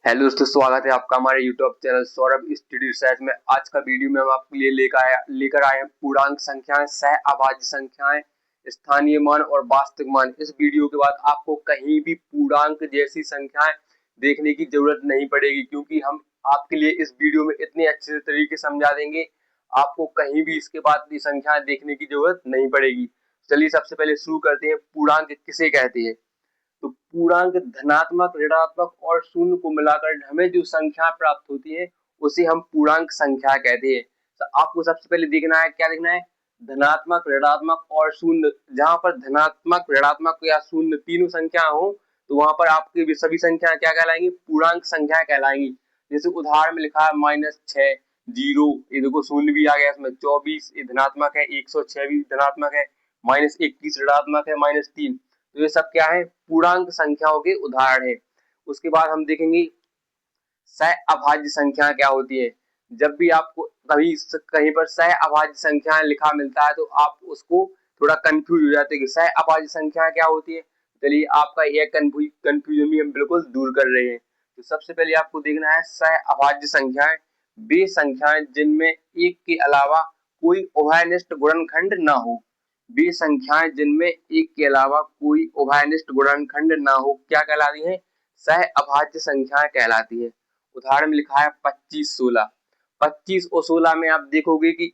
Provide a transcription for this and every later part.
Hello दोस्तों, स्वागत है आपका हमारे YouTube channel Saurabh study research में। आज का वीडियो में हम आपके लिए लेकर आए हैं पूर्णांक संख्याएं, सह अभाज्य संख्याएं, स्थानीय मान और वास्तविक मान। इस वीडियो के बाद आपको कहीं भी पूर्णांक जैसी संख्याएं देखने की जरूरत नहीं पड़ेगी, क्योंकि हम आपके लिए इस वीडियो में इतने अच्छे तरीके से समझा देंगे, आपको कहीं भी इसके बाद की संख्याएं देखने की जरूरत नहीं पड़ेगी। चलिए सबसे पहले शुरू करते हैं। पूर्णांक किसे कहते हैं? तो पूर्णांक धनात्मक, ऋणात्मक और शून्य को मिलाकर हमें जो संख्या प्राप्त होती है उसे हम पूर्णांक संख्या कहते हैं। तो आपको सबसे पहले देखना है, क्या देखना है? धनात्मक, ऋणात्मक और शून्य। जहां पर धनात्मक, ऋणात्मक या शून्य तीनों संख्या हो तो वहां पर आपकी भी संख्या क्या कहलाएंगी? पूर्णांक संख्या कहलाएंगी। जैसे उदाहरण में लिखा है -6, 0, ये देखो शून्य भी आ गया इसमें, 24 ये धनात्मक है, 106 भी धनात्मक है, -21 ऋणात्मक है, -3। तो ये सब क्या है? पूर्णांक संख्याओं के उदाहरण है। उसके बाद हम देखेंगे सह अभाज्य संख्या क्या होती है। जब भी आपको कभी कहीं पर सह अभाज्य संख्या लिखा मिलता है तो आप उसको थोड़ा कंफ्यूज हो जाते हैं कि सह अभाज्य संख्या क्या होती है। चलिए आपका यह कंफ्यूजन भी हम बिल्कुल दूर कर रहे हैं। तो सबसे पहले आपको देखना है सह अभाज्य संख्याएं वे संख्याएं जिनमें एक के अलावा कोई उभयनिष्ठ गुणनखंड न हो। वे संख्याएं जिनमें एक के अलावा कोई उभयनिष्ठ गुणनखंड न हो क्या कहलाती है? सह अभाज्य संख्याएं कहलाती है। उदाहरण में लिखा है 25, 16। 25 और 16 में आप देखोगे कि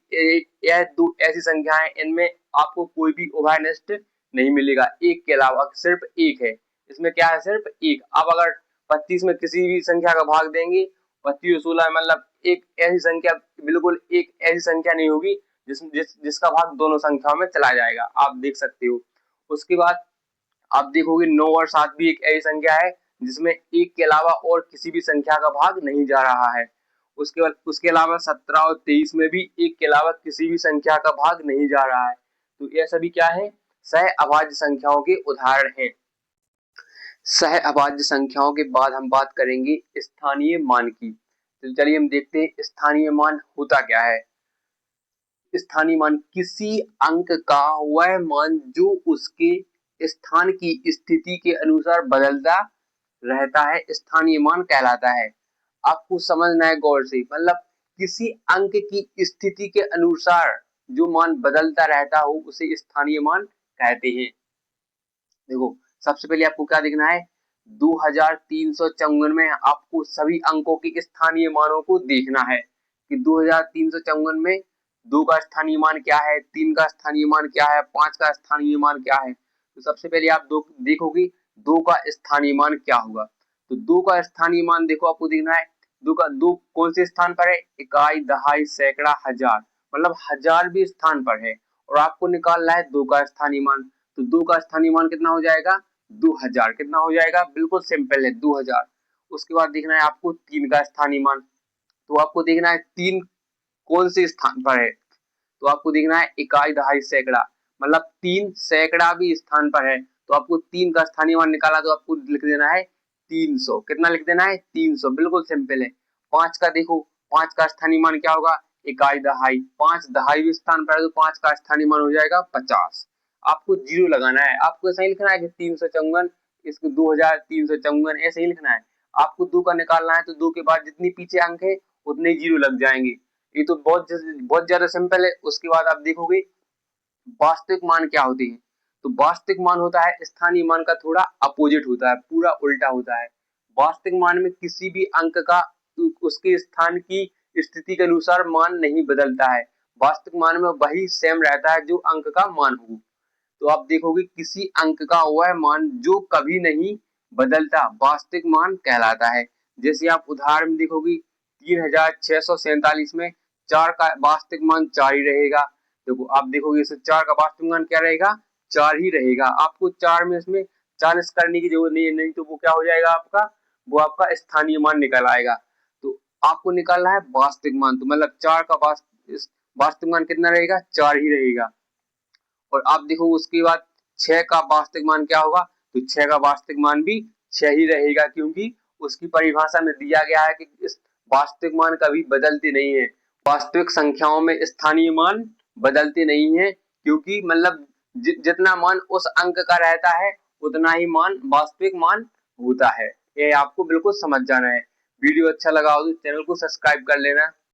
यह दो ऐसी संख्याएं, इनमें आपको कोई भी उभयनिष्ठ नहीं मिलेगा, एक के अलावा सिर्फ एक है। इसमें क्या है? सिर्फ एक। अब अगर 25 में किसी भी संख्या का भाग देंगे, 25 और 16 मतलब एक ऐसी संख्या, बिल्कुल एक ऐसी संख्या नहीं होगी जिसका भाग दोनों संख्याओं में चला जाएगा। आप देख सकते हो। उसके बाद आप देखोगे 9 और 7 भी एक ऐसी संख्या है जिसमें एक के अलावा और किसी भी संख्या का भाग नहीं जा रहा है। उसके बाद उसके अलावा 17 और 23 में भी एक के अलावा किसी भी संख्या का भाग नहीं जा रहा है। तो ये सभी क्या है? सह अभाज्य संख्याओं के उदाहरण हैं। सह अभाज्य संख्याओं के बाद हम बात करेंगे स्थानीय मान की। तो चलिए हम देखते हैं स्थानीय मान होता क्या है। स्थानीय मान किसी अंक का वह मान जो उसके स्थान की स्थिति के अनुसार बदलता रहता है, स्थानीय मान कहलाता है। आपको समझना है गौर से, मतलब किसी अंक की स्थिति के अनुसार जो मान बदलता रहता हो उसे स्थानीय मान कहते हैं। देखो सबसे पहले आपको क्या देखना है? 2354 में आपको सभी अंकों के स्थानीय मानों को देखना है कि 2354 में 2 का स्थानीय मान क्या है, 3 का स्थानीय मान क्या है, 5 का स्थानीय मान क्या है। तो सबसे पहले आप देखोगे 2 का स्थानीय मान क्या होगा। तो 2 का स्थानीय मान देखो, आपको देखना है 2 कौन से स्थान पर है? इकाई, दहाई, सैकड़ा, हजार, मतलब हजार भी स्थान पर है और आपको निकालना है 2 का स्थानीय मान। तो 2 का स्थानीय मान कितना हो जाएगा? 2000। कितना हो जाएगा? बिल्कुल सिंपल है, 2000। उसके बाद देखना है आपको 3 का स्थानीय मान। तो आपको देखना है 3 कौन से स्थान पर है। तो आपको देखना है इकाई, दहाई, सैकड़ा, मतलब 3 सैकड़ा भी स्थान पर है। तो आपको 3 का स्थानीय मान निकाला तो आपको लिख देना है 300। कितना लिख देना है? 300। बिल्कुल सिंपल है। 5 का देखो, 5 का स्थानीय मान क्या होगा? इकाई, दहाई, 5 दहाई भी स्थान पर है तो 5 का स्थानीय मान हो जाएगा 50। आपको जीरो लगाना है। आपको ऐसा ही लिखना है कि 354, इसको 2354 ऐसे ही लिखना है। आपको 2 का निकालना है तो 2 के बाद जितनी पीछे अंक है उतने जीरो लग जाएंगे। ये तो बहुत ज्यादा सिंपल है। उसके बाद आप देखोगे वास्तविक मान क्या होती है। तो वास्तविक मान होता है स्थानीय मान का थोड़ा अपोजिट होता है, पूरा उल्टा होता है। वास्तविक मान में किसी भी अंक का उसके स्थान की स्थिति के अनुसार मान नहीं बदलता है। वास्तविक मान में वही सेम रहता है जो अंक का मान हो। तो आप देखोगे किसी अंक का वह मान जो कभी नहीं बदलता वास्तविक मान कहलाता है। जैसे आप उदाहरण में देखोगे 3647 में 4 का वास्तविक मान 4 ही रहेगा। देखो आप देखोगे इसे 4 का वास्तविक मान क्या रहेगा? 4 ही रहेगा। आपको 4 में इसमें 40 करने की जरूरत नहीं है, नहीं तो वो क्या हो जाएगा आपका? वो आपका स्थानीय मान निकल आएगा। तो आपको निकालना है वास्तविक मान। तो मतलब 4 का वास्तविक मान कितना रहेगा? 4 ही रहेगा। और आप देखो उसके बाद 6 का वास्तविक मान क्या होगा? तो 6 का वास्तविक मान भी 6 ही रहेगा, क्योंकि उसकी परिभाषा में दिया गया है कि इस वास्तविक मान कभी बदलते नहीं है। वास्तविक संख्याओं में स्थानीय मान बदलते नहीं है, क्योंकि मतलब जितना मान उस अंक का रहता है उतना ही मान वास्तविक मान होता है। ये आपको बिल्कुल समझ जाना है। वीडियो अच्छा लगा हो तो चैनल को सब्सक्राइब कर लेना।